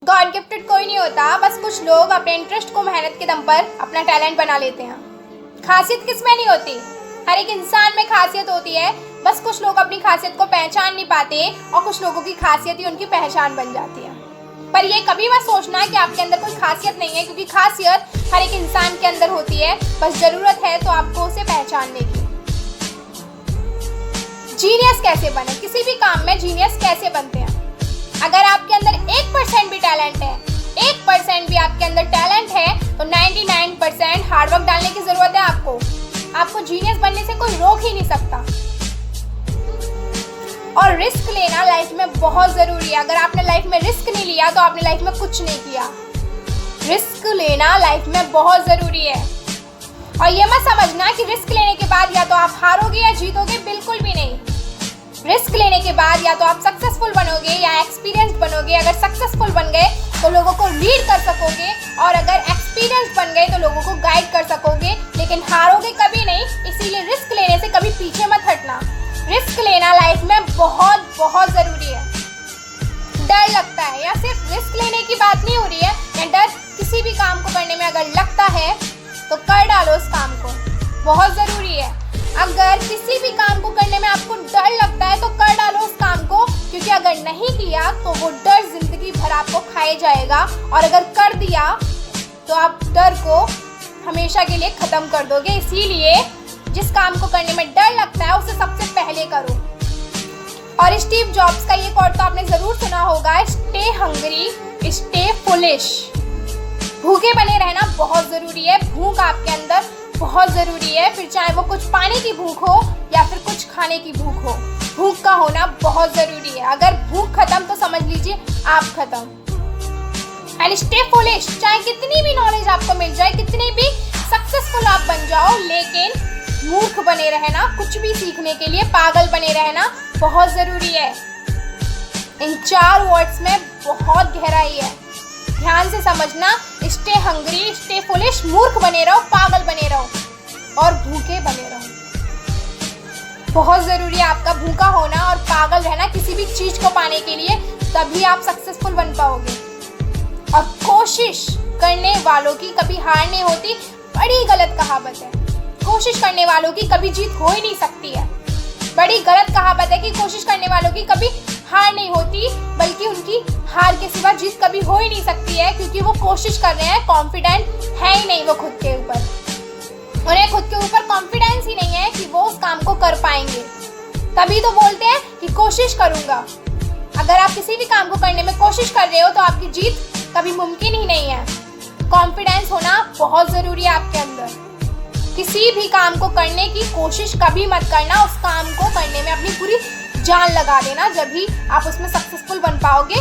God gifted कोई नहीं होता, बस कुछ लोग अपने इंटरेस्ट को मेहनत के दम पर अपना टैलेंट बना लेते हैं। खासियत किसमें नहीं होती, हर एक इंसान में खासियत होती है, बस कुछ लोग अपनी खासियत को पहचान नहीं पाते और कुछ लोगों की खासियत ही उनकी पहचान बन जाती है। पर ये कभी मत सोचना कि आपके अंदर कोई खासियत नहीं है, क्योंकि खासियत हर एक इंसान के अंदर होती है, बस ज़रूरत है तो आपको उसे पहचानने की। जीनियस कैसे बने, किसी भी काम में जीनियस कैसे बनते हैं? अगर आपके अंदर 1% भी टैलेंट है, 1% भी आपके अंदर टैलेंट है, तो 99% हार्डवर्क डालने की जरूरत है आपको जीनियस बनने से कोई रोक ही नहीं सकता। और रिस्क लेना लाइफ में बहुत जरूरी है। अगर आपने लाइफ में रिस्क नहीं लिया तो आपने लाइफ में कुछ नहीं किया। रिस्क लेना लाइफ में बहुत जरूरी है। और ये मत समझना कि रिस्क लेने के बाद या तो आप हारोगे या जीतोगे, बिल्कुल भी नहीं। रिस्क लेने के बाद या तो आप सक्सेसफुल बनोगे या एक्सपीरियंस बनोगे। अगर सक्सेसफुल बन गए तो लोगों को लीड कर सकोगे, और अगर एक्सपीरियंस बन गए तो लोगों को गाइड कर सकोगे, लेकिन हारोगे कभी नहीं। इसीलिए रिस्क लेने से कभी पीछे मत हटना। रिस्क लेना लाइफ में बहुत बहुत ज़रूरी है। डर लगता है, या सिर्फ रिस्क लेने की बात नहीं हो रही है, या डर किसी भी काम को करने में अगर लगता है तो कर डालो उस काम को, बहुत ज़रूरी है। अगर किसी भी काम को करने में आपको डर लगता है तो कर डालो उस काम को, क्योंकि अगर नहीं किया तो वो डर जिंदगी भर आपको खाए जाएगा, और अगर कर दिया तो आप डर को हमेशा के लिए ख़त्म कर दोगे। इसीलिए जिस काम को करने में डर लगता है उसे सबसे पहले करो। और स्टीव जॉब्स का ये कोट तो आपने ज़रूर सुना होगा, स्टे हंग्री स्टे फुलिश। भूखे बने रहना बहुत ज़रूरी है। भूख आपके अंदर बहुत ज़रूरी है, फिर चाहे वो कुछ पानी की भूख हो या फिर कुछ खाने की भूख हो, भूख का होना बहुत ज़रूरी है। अगर भूख खत्म तो समझ लीजिए आप खत्म। एंड स्टे फुलिश, चाहे कितनी भी नॉलेज आपको मिल जाए, कितनी भी सक्सेसफुल आप बन जाओ, लेकिन मूर्ख बने रहना, कुछ भी सीखने के लिए पागल बने रहना बहुत ज़रूरी है। इन 4 वर्ड्स में बहुत गहराई है, ध्यान से समझना। स्टे हंग्री स्टे फुलिश, मूर्ख बने रहो, पागल बने रहो और भूखे बने रहो। बहुत ज़रूरी है आपका भूखा होना और पागल रहना किसी भी चीज़ को पाने के लिए, तभी आप सक्सेसफुल बन पाओगे। और कोशिश करने वालों की कभी हार नहीं होती, बड़ी गलत कहावत है। कोशिश करने वालों की कभी जीत हो ही नहीं सकती है। बड़ी गलत कहावत है कि कोशिश करने वालों की कभी हार नहीं होती, बल्कि उनकी हार के सिवा जीत कभी हो ही नहीं सकती है, क्योंकि वो कोशिश कर रहे हैं, कॉन्फिडेंट है ही नहीं वो खुद के ऊपर। उन्हें खुद के ऊपर कॉन्फिडेंस ही नहीं है कि वो उस काम को कर पाएंगे, तभी तो बोलते हैं कि कोशिश करूँगा। अगर आप किसी भी काम को करने में कोशिश कर रहे हो तो आपकी जीत कभी मुमकिन ही नहीं है। कॉन्फिडेंस होना बहुत ज़रूरी है आपके अंदर। किसी भी काम को करने की कोशिश कभी मत करना, उस काम को करने में अपनी पूरी जान लगा देना, जब भी आप उसमें सक्सेसफुल बन पाओगे।